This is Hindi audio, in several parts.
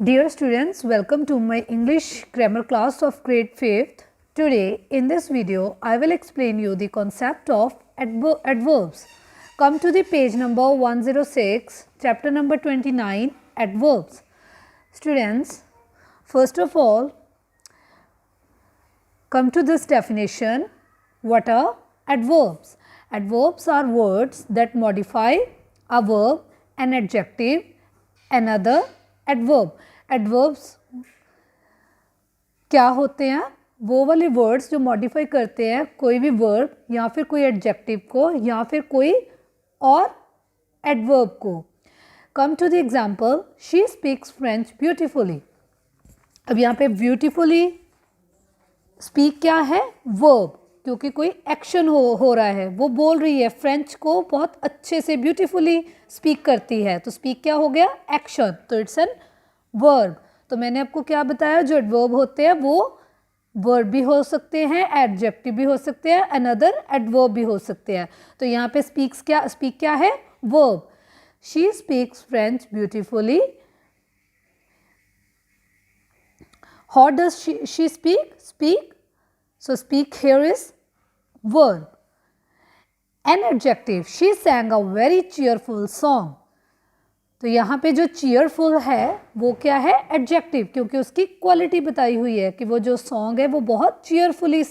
Dear students, welcome to my English grammar class of grade 5th. Today in this video, I will explain you the concept of adverbs. Come to the page number 106, chapter number 29, adverbs. Students, first of all, come to this definition. What are adverbs? Adverbs are words that modify a verb, an adjective, another adverb. Adverbs क्या होते हैं? वो वाले वर्ड्स जो मॉडिफाई करते हैं कोई भी वर्ब या फिर कोई एडजेक्टिव को या फिर कोई और एडवर्ब को. Come to the example, she speaks French beautifully. अब यहाँ पे ब्यूटिफुली स्पीक क्या है? वर्ब, क्योंकि कोई एक्शन हो रहा है, वो बोल रही है, फ्रेंच को बहुत अच्छे से ब्यूटीफुली स्पीक करती है, तो स्पीक क्या हो गया? एक्शन. तो इट्स एन वर्ब. तो मैंने आपको क्या बताया, जो एडवर्ब होते हैं वो वर्ब भी हो सकते हैं, एडजेक्टिव भी हो सकते हैं, अनदर एडवर्ब भी हो सकते हैं. तो यहाँ पे स्पीक क्या है? Verb. She speaks French beautifully. How does she speak? So speak here is verb. An adjective, she sang a very cheerful song. तो यहाँ पे जो cheerful है वो क्या है? एडजेक्टिव, क्योंकि उसकी क्वालिटी बताई हुई है कि वो जो सॉन्ग है वो बहुत cheerfully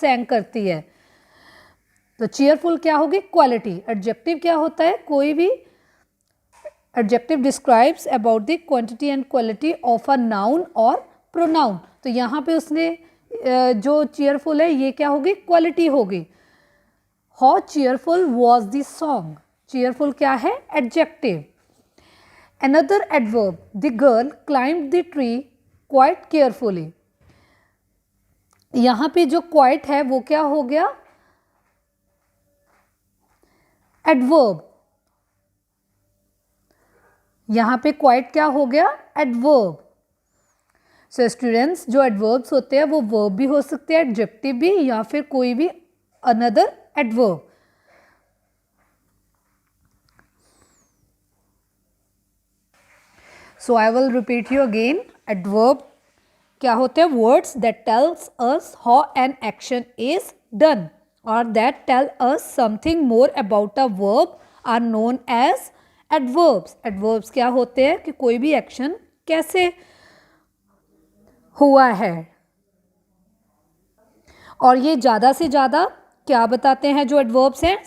sang करती है. तो cheerful क्या होगी? क्वालिटी. एडजेक्टिव क्या होता है? कोई भी adjective describes about the quantity and quality of a noun और प्रोनाउन. तो यहाँ पे उसने जो चीयरफुल है ये क्या होगी? क्वालिटी होगी. How cheerful was this song. Cheerful क्या है? Adjective. Another adverb, the girl climbed the tree quite carefully. यहाँ पे जो क्वाइट है वो क्या हो गया? एडवर्ब. यहाँ पे क्वाइट क्या हो गया? एडवर्ब. सो स्टूडेंट्स, जो एडवर्ब्स होते हैं वो वर्ब भी हो सकते हैं, एडजेक्टिव भी, या फिर कोई भी another adverb. So I will repeat you again. Adverb क्या होते हैं? Words that tells us how an action is done और that tell us something more about a verb are known as adverbs. Adverbs क्या होते हैं? कि कोई भी एक्शन कैसे हुआ है, और ये ज़्यादा से ज़्यादा क्या बताते हैं जो एडवर्ब्स हैं?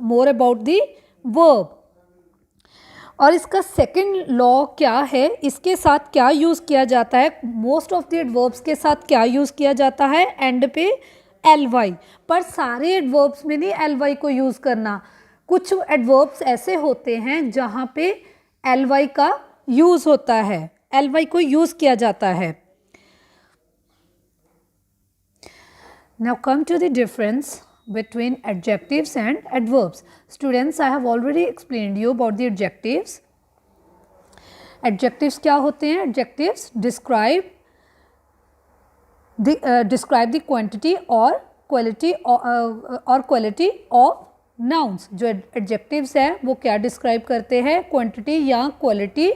More about the verb. और इसका सेकंड लॉ क्या है? इसके साथ क्या यूज़ किया जाता है? मोस्ट ऑफ द एडवर्ब्स के साथ क्या यूज़ किया जाता है? एंड पे एल वाई. पर सारे एडवर्ब्स में नहीं एल वाई को यूज़ करना. कुछ एडवर्ब्स ऐसे होते हैं जहाँ पे एल वाई का यूज़ होता है, एल वाई को यूज़ किया जाता है. Now come to the difference between adjectives and adverbs. Students, I have already explained you about the adjectives. Adjectives क्या होते हैं? Adjectives describe the quantity or quality of nouns. जो adjectives है वो क्या describe करते हैं? quantity या quality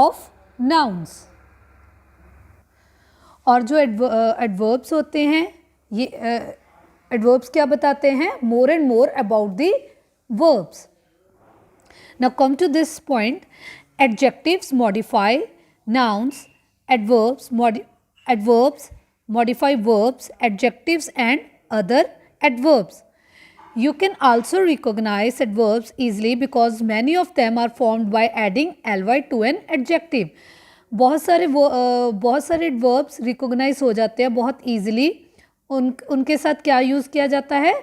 of nouns. और जो एडवर्ब्स होते हैं ये एडवर्ब्स क्या बताते हैं? More and more about the verbs. Now come to this point. Adjectives modify nouns, adverbs modify verbs, adjectives and other adverbs. You can also recognize adverbs easily because many of them are formed by adding ly to an adjective. बहुत सारे एडवर्ब्स रिकॉग्नाइज हो जाते हैं बहुत ईजिली. उनके साथ क्या यूज़ किया जाता है?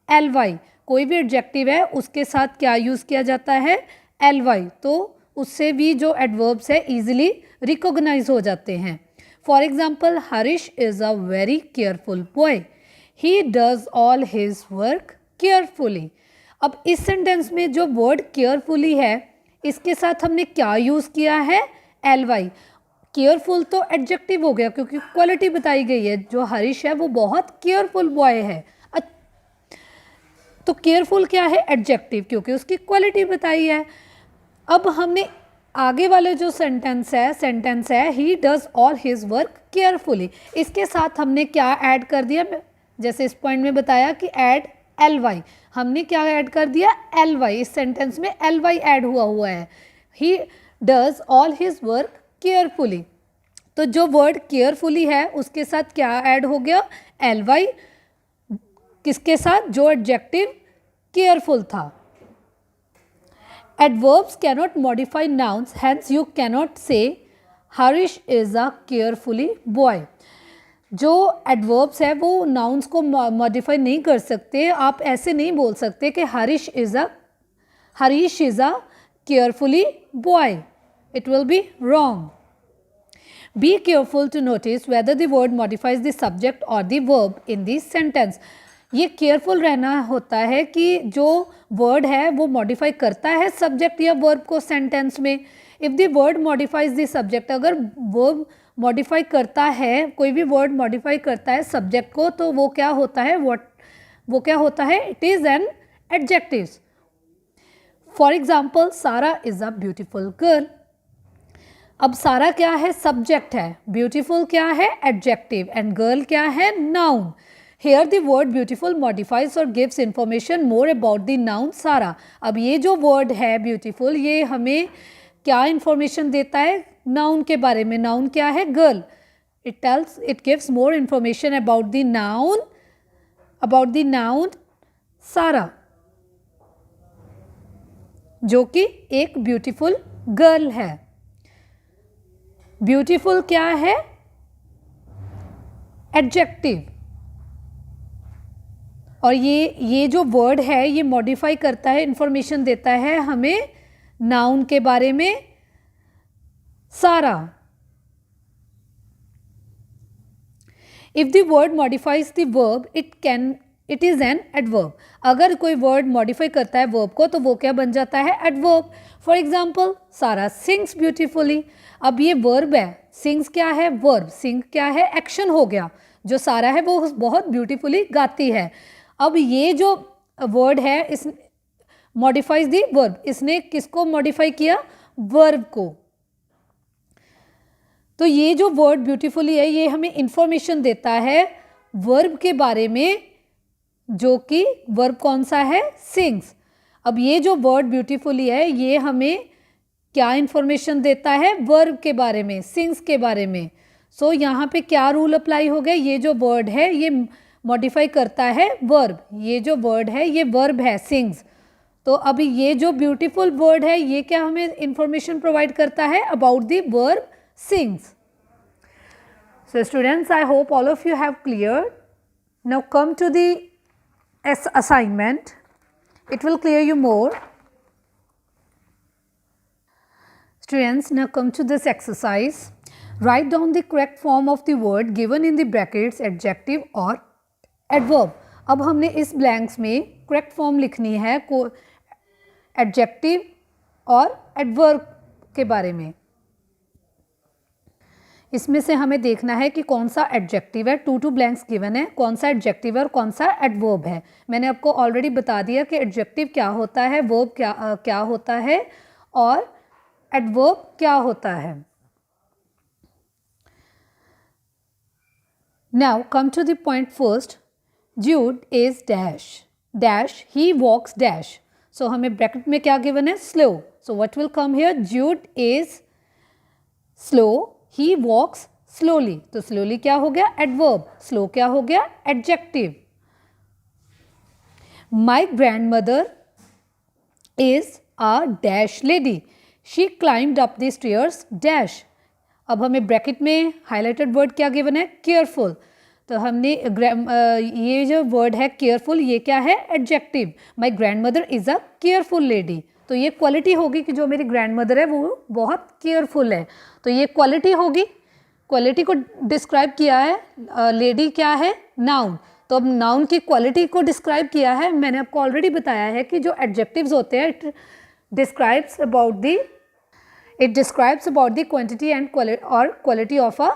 L Y. कोई भी एडजेक्टिव है उसके साथ क्या यूज़ किया जाता है? L Y. तो उससे भी जो एडवर्ब्स है ईजिली रिकॉग्नाइज हो जाते हैं. For example, Harish is a very careful boy. He does all his work carefully. अब इस सेंटेंस में जो वर्ड केयरफुली है इसके साथ हमने क्या यूज़ किया है? L Y. केयरफुल तो एडजेक्टिव हो गया क्योंकि क्वालिटी बताई गई है. जो हरीश है वो बहुत केयरफुल बॉय है. तो केयरफुल क्या है? एडजेक्टिव, क्योंकि उसकी क्वालिटी बताई है. अब हमने आगे वाले जो सेंटेंस है he does all his work carefully, इसके साथ हमने क्या ऐड कर दिया, जैसे इस पॉइंट में बताया कि ऐड एल वाई, हमने क्या ऐड कर दिया, एल वाई, इस सेंटेंस में एल वाई ऐड हुआ है, he does all his work carefully. तो जो वर्ड केयरफुली है उसके साथ क्या ऐड हो गया, एल वाई, किसके साथ, जो एडजेक्टिव केयरफुल था। Adverbs cannot modify nouns, hence you cannot say Harish is a carefully boy. जो एडवर्ब्स है वो नाउन्स को मॉडिफाई नहीं कर सकते, आप ऐसे नहीं बोल सकते कि Harish is a carefully boy, it will be wrong. Be careful to notice whether the word modifies the subject और the verb in this sentence. ये केयरफुल रहना होता है कि जो वर्ड है वो मॉडिफाई करता है सब्जेक्ट या वर्ब को सेंटेंस में। If the word modifies the subject, अगर वर्ब मॉडिफाई करता है, कोई भी वर्ड मॉडिफाई करता है सब्जेक्ट को, तो वो क्या होता है, वो क्या होता है, it is an adjective. For example, सारा इज़ अ ब्यूटिफुल गर्ल। अब सारा क्या है, सब्जेक्ट है, ब्यूटीफुल क्या है, एडजेक्टिव, एंड गर्ल क्या है, noun. Here the word beautiful modifies or gives information more about the noun सारा। अब ये जो word है beautiful, ये हमें क्या information देता है, noun के बारे में। noun क्या है, girl। it gives more information about the noun सारा, जो कि एक beautiful girl है। beautiful क्या है, adjective, और ये जो वर्ड है ये मॉडिफाई करता है, इंफॉर्मेशन देता है हमें नाउन के बारे में सारा। If the word modifies the verb it is an adverb. अगर कोई वर्ड मॉडिफाई करता है वर्ब को तो वो क्या बन जाता है, एडवर्ब। फॉर एग्जाम्पल, सारा सिंग्स ब्यूटीफुली। अब ये वर्ब है, सिंग्स क्या है, वर्ब, सिंग क्या है, एक्शन हो गया। जो सारा है वो बहुत ब्यूटीफुली गाती है। अब ये जो वर्ड है इस मॉडिफाइज दी वर्ब, इसने किसको मॉडिफाई किया, वर्ब को। तो ये जो वर्ड ब्यूटीफुली है ये हमें इंफॉर्मेशन देता है वर्ब के बारे में, जो कि वर्ब कौन सा है, सिंग्स। अब ये जो वर्ड ब्यूटीफुली है ये हमें क्या इंफॉर्मेशन देता है, वर्ब के बारे में, सिंग्स के बारे में। सो यहाँ पे क्या रूल अप्लाई हो गया, ये जो वर्ड है ये मॉडिफाई करता है वर्ब, ये जो वर्ड है ये वर्ब है, सिंग्स। तो अभी ये जो ब्यूटीफुल वर्ड है ये क्या हमें इंफॉर्मेशन प्रोवाइड करता है about the verb sings. So students, I hope all of you have clear. Now come to the assignment, it will clear you more. Students, now come to this exercise. Write down the correct form of the word given in the brackets, adjective or adverb. अब हमने इस blanks में correct form लिखनी है adjective और adverb के बारे में। इसमें से हमें देखना है कि कौन सा एडजेक्टिव है, टू ब्लैंक्स गिवन है, कौन सा एडजेक्टिव है और कौन सा एडवर्ब है। मैंने आपको ऑलरेडी बता दिया कि एडजेक्टिव क्या होता है, वर्ब क्या होता है और एडवर्ब क्या होता है। Now come to the point first. Jude is dash dash, he walks dash. So हमें ब्रैकेट में क्या गिवन है, slow. So what will come here, Jude is slow, he walks slowly. तो स्लोली क्या हो गया, एडवर्ब। स्लो क्या हो गया, adjective. My grandmother is a dash lady, she climbed up the stairs dash. अब हमें ब्रैकेट में हाईलाइटेड वर्ड क्या गिवन है, केयरफुल। तो हमने ये जो वर्ड है केयरफुल, ये क्या है, adjective. My grandmother is a careful lady. तो ये क्वालिटी होगी कि जो मेरी ग्रैंड मदर है वो बहुत केयरफुल है, तो ये क्वालिटी होगी। क्वालिटी को डिस्क्राइब किया है, लेडी क्या है, नाउन। तो अब नाउन की क्वालिटी को डिस्क्राइब किया है। मैंने आपको ऑलरेडी बताया है कि जो एडजेक्टिव्स होते हैं it describes about the quantity and quality of a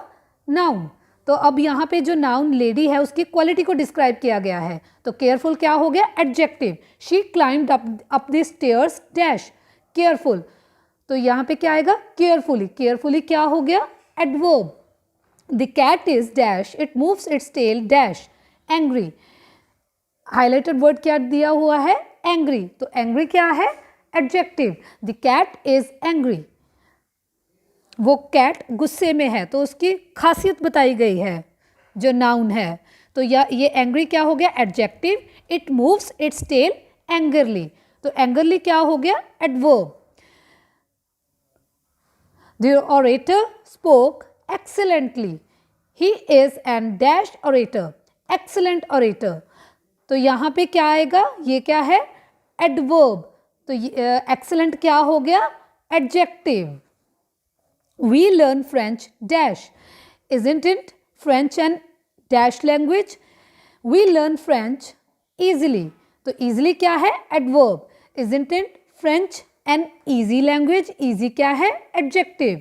noun. तो अब यहाँ पे जो नाउन लेडी है उसकी क्वालिटी को डिस्क्राइब किया गया है। तो केयरफुल क्या हो गया, adjective. She climbed up the stairs dash, careful. तो यहाँ पे क्या आएगा, केयरफुली। केयरफुली क्या हो गया, adverb. The cat is dash, it moves its tail dash angry. Highlighted word क्या दिया हुआ है, एंग्री, तो एंग्री क्या है, adjective. The cat is angry, वो कैट गुस्से में है, तो उसकी खासियत बताई गई है जो नाउन है। तो ये एंग्री क्या हो गया, adjective. It moves its tail angrily, तो एंगरली क्या हो गया, adverb. The orator spoke excellently, he is an dash orator, excellent orator. तो यहाँ पे क्या आएगा, ये क्या है, एडवर्ब। तो एक्सीलेंट क्या हो गया, adjective. We learn French dash, isn't it French and dash language? We learn French easily, तो easily क्या है, adverb. Isn't it French an easy language? Easy क्या है, adjective.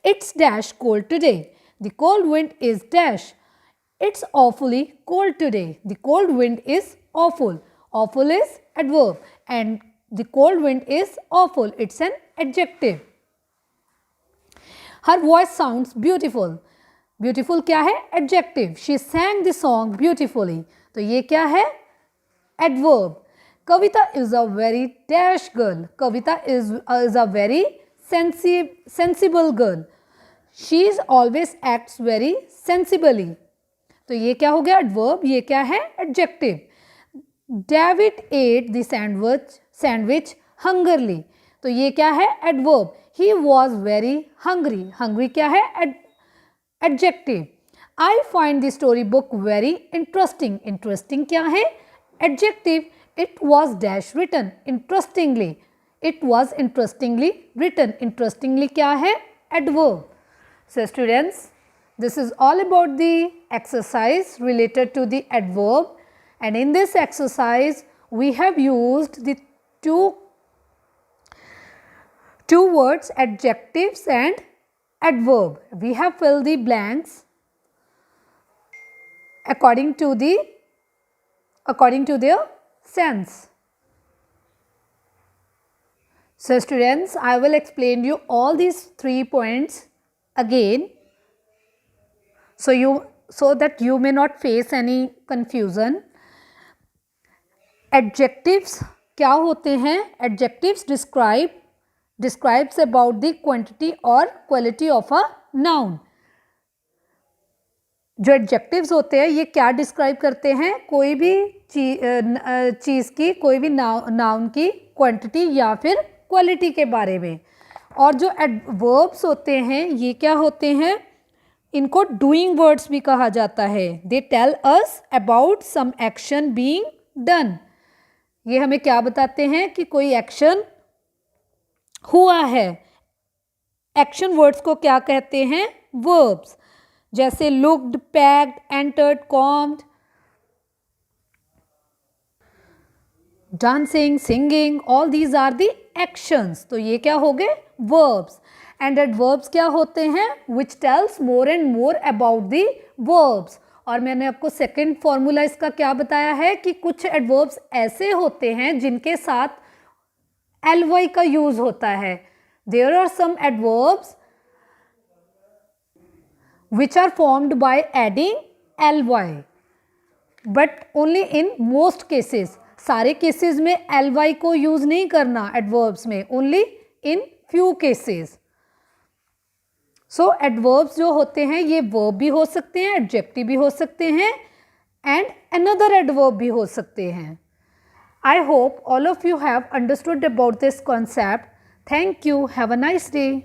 It's dash cold today, the cold wind is dash. It's awfully cold today, the cold wind is awful. Awful is adverb and the cold wind is awful, it's an adjective. Her voice sounds beautiful. Beautiful क्या है, adjective. She sang the song beautifully. तो ये क्या है, adverb. Kavita is a very dash girl. Kavita is a very sensible girl. She always acts very sensibly. तो ये क्या हो गया, adverb. ये क्या है, adjective. David ate the sandwich hungrily. तो ये क्या है, adverb. He was very hungry. Hungry क्या है, adjective. I find the story book very interesting. Interesting क्या है, adjective. It was dash written interestingly. It was interestingly written. Interestingly क्या है, adverb. So students, this is all about the exercise related to the adverb, and in this exercise we have used the two words, adjectives and adverb. We have filled the blanks according to their sense. So students, I will explain you all these 3 points again, so that you may not face any confusion. Adjectives क्या होते हैं, adjectives describes about the quantity or quality of a noun. जो एडजेक्टिव्स होते हैं ये क्या डिस्क्राइब करते हैं, कोई भी चीज़ की, कोई भी नाउन की क्वांटिटी या फिर क्वालिटी के बारे में. और जो एडवर्ब्स होते हैं ये क्या होते हैं, इनको डूइंग वर्ड्स भी कहा जाता है. They tell us about some action being done. ये हमें क्या बताते हैं कि कोई एक्शन हुआ है. एक्शन वर्ड्स को क्या कहते हैं, वर्ब्स. जैसे looked, packed, entered, calmed, dancing, singing, all these are the actions. तो ये क्या हो गए, वर्ब्स. एंड एडवर्ब्स क्या होते हैं, which tells more and more about the verbs. और मैंने आपको सेकेंड फॉर्मूला इसका क्या बताया है कि कुछ एडवर्ब्स ऐसे होते हैं जिनके साथ ly का यूज होता है. There are some adverbs which are formed by adding ly, but only in most cases. सारे केसेस में ly को यूज नहीं करना एडवर्ब्स में, only in few cases. So adverbs जो होते हैं ये वर्ब भी हो सकते हैं, एडजेक्टिव भी हो सकते हैं एंड अनदर एडवर्ब भी हो सकते हैं. I hope all of you have understood about this concept. Thank you. Have a nice day.